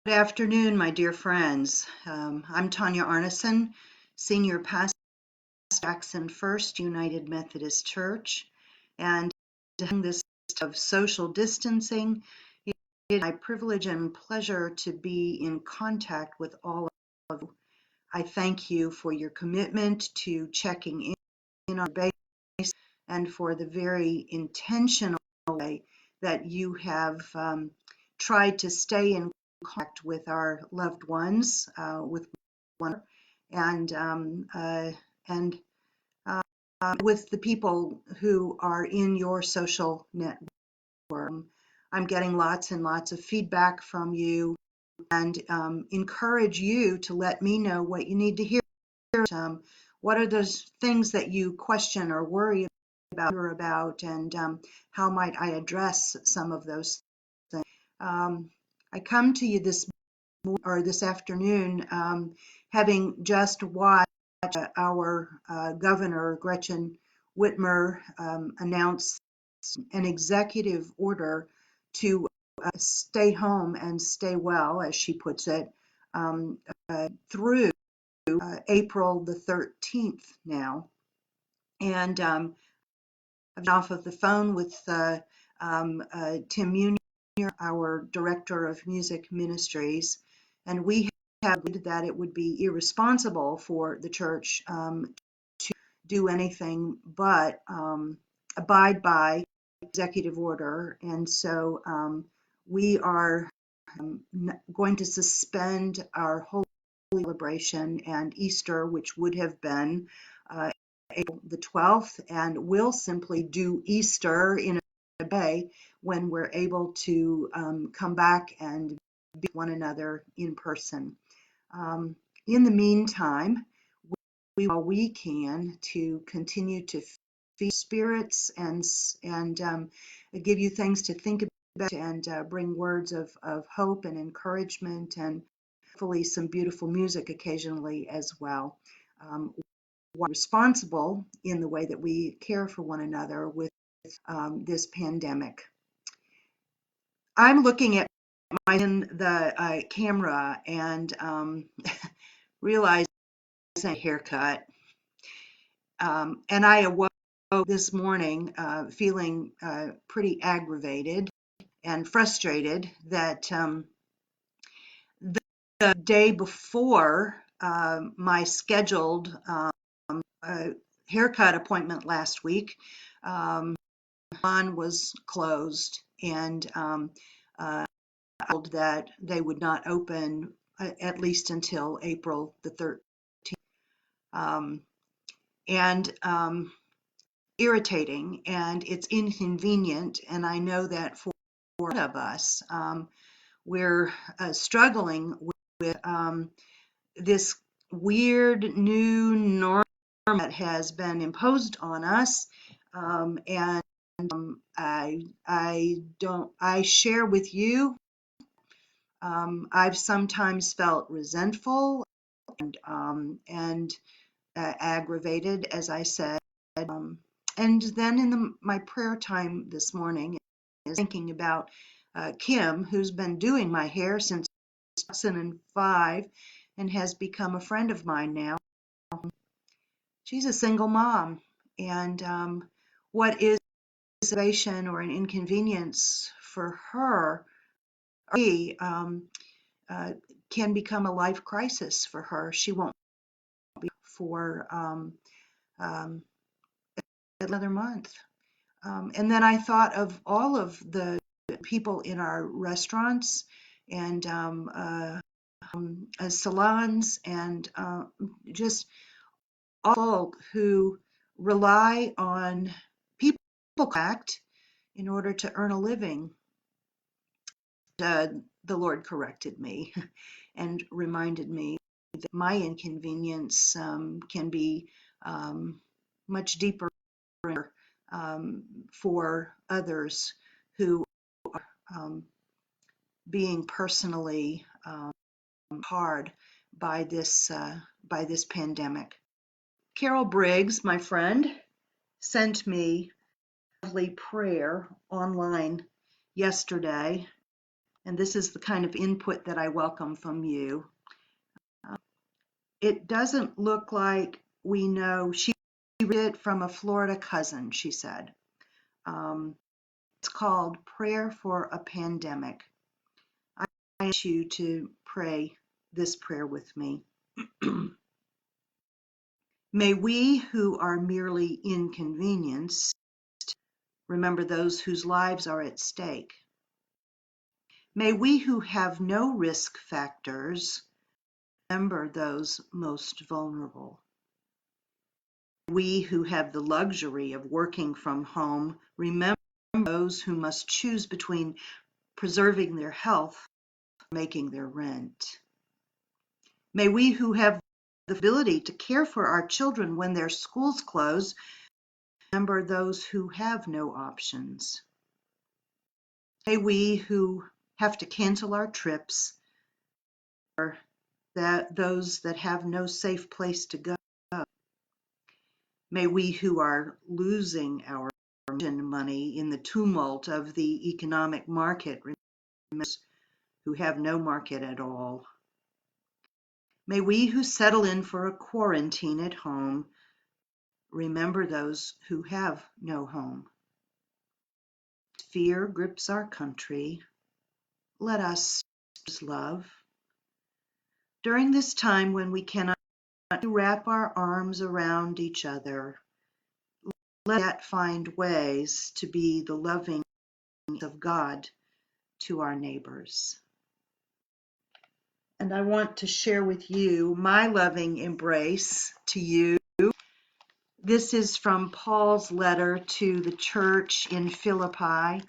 Good afternoon, my dear friends. I'm Tonya Arnesen, Senior Pastor at Jackson First United Methodist Church, and in this of social distancing, it is my privilege and pleasure to be in contact with all of you. I thank you for your commitment to checking in on our base and for the very intentional way that you have tried to stay in contact with our loved ones, with one and with the people who are in your social network. I'm getting lots and lots of feedback from you and encourage you to let me know what you need to hear. What are those things that you question or worry about, and how might I address some of those things? I come to you this afternoon, having just watched our Governor Gretchen Whitmer announce an executive order to stay home and stay well, as she puts it, through April the 13th now. And I've been off of the phone with Tim Munier, our Director of Music Ministries, and we have that it would be irresponsible for the church to do anything but abide by executive order. And so we are going to suspend our Holy celebration and Easter, which would have been April the 12th, and we'll simply do Easter in a day when we're able to come back and be with one another in person. In the meantime, we do all we can to continue to feed spirits and give you things to think about and bring words of hope and encouragement, and hopefully some beautiful music occasionally as well. We're responsible in the way that we care for one another with this pandemic. I'm looking at in the camera and realizing a haircut. And I awoke this morning feeling pretty aggravated and frustrated that the day before my scheduled haircut appointment last week, salon was closed, and told that they would not open at least until April the 13th. And irritating, and it's inconvenient, and I know that for a lot of us, we're struggling with this weird new norm that has been imposed on us, and I share with you. I've sometimes felt resentful and aggravated, as I said. And then in my prayer time this morning, is thinking about Kim, who's been doing my hair since 2005 and has become a friend of mine now. She's a single mom, and what is a situation or an inconvenience for her or me can become a life crisis for her. She won't be for another month. And then I thought of all of the people in our restaurants and salons and just all who rely on people act in order to earn a living. The Lord corrected me and reminded me that my inconvenience can be much deeper for others who are being personally hard by this pandemic. Carol Briggs, my friend, sent me a lovely prayer online yesterday, and this is the kind of input that I welcome from you. It doesn't look like we know. She read it from a Florida cousin, she said. It's called Prayer for a Pandemic. I ask you to pray this prayer with me. May we who are merely inconvenienced remember those whose lives are at stake. May we who have no risk factors remember those most vulnerable. We who have the luxury of working from home remember those who must choose between preserving their health and making their rent. May we who have the ability to care for our children when their schools close remember those who have no options. May we who have to cancel our trips or those that have no safe place to go. May we who are losing our money in the tumult of the economic market remember those who have no market at all. May we who settle in for a quarantine at home remember those who have no home. Fear grips our country. Let us love. During this time when we cannot wrap our arms around each other, let us find ways to be the loving of God to our neighbors. And I want to share with you my loving embrace to you. This is from Paul's letter to the church in Philippi,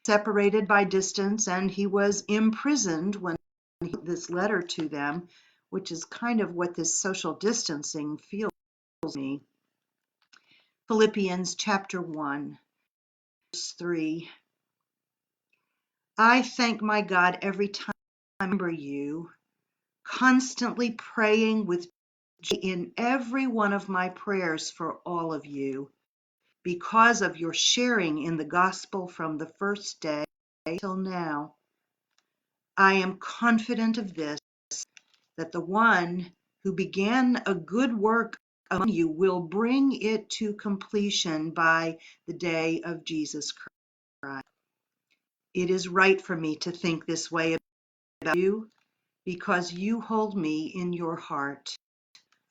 separated by distance, and he was imprisoned when he wrote this letter to them, which is kind of what this social distancing feels to me. Philippians chapter 1, verse 3. I thank my God every time I remember you, constantly praying with joy in every one of my prayers for all of you, because of your sharing in the gospel from the first day till now. I am confident of this, that the one who began a good work among you will bring it to completion by the day of Jesus Christ. It is right for me to think this way about you, because you hold me in your heart.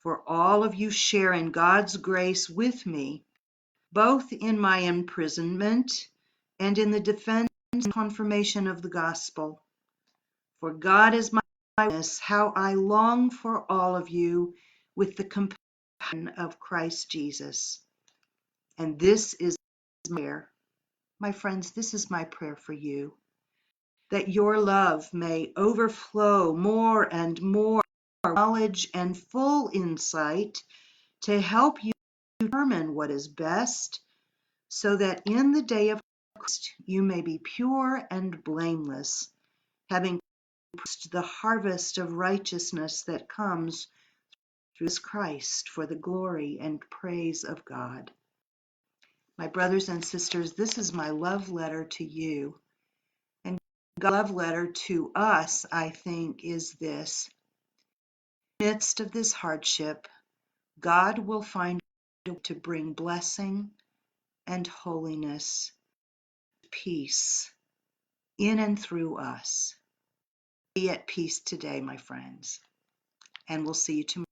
For all of you share in God's grace with me, both in my imprisonment and in the defense and confirmation of the gospel. For God is my witness, how I long for all of you with the compassion of Christ Jesus. And this is my prayer. My friends, this is my prayer for you, that your love may overflow more and more knowledge and full insight to help you determine what is best, so that in the day of Christ you may be pure and blameless, having produced the harvest of righteousness that comes through Christ for the glory and praise of God. My brothers and sisters, this is my love letter to you. And God's love letter to us, I think, is this. In the midst of this hardship, God will find a way to bring blessing and holiness, peace in and through us. Be at peace today, my friends, and we'll see you tomorrow.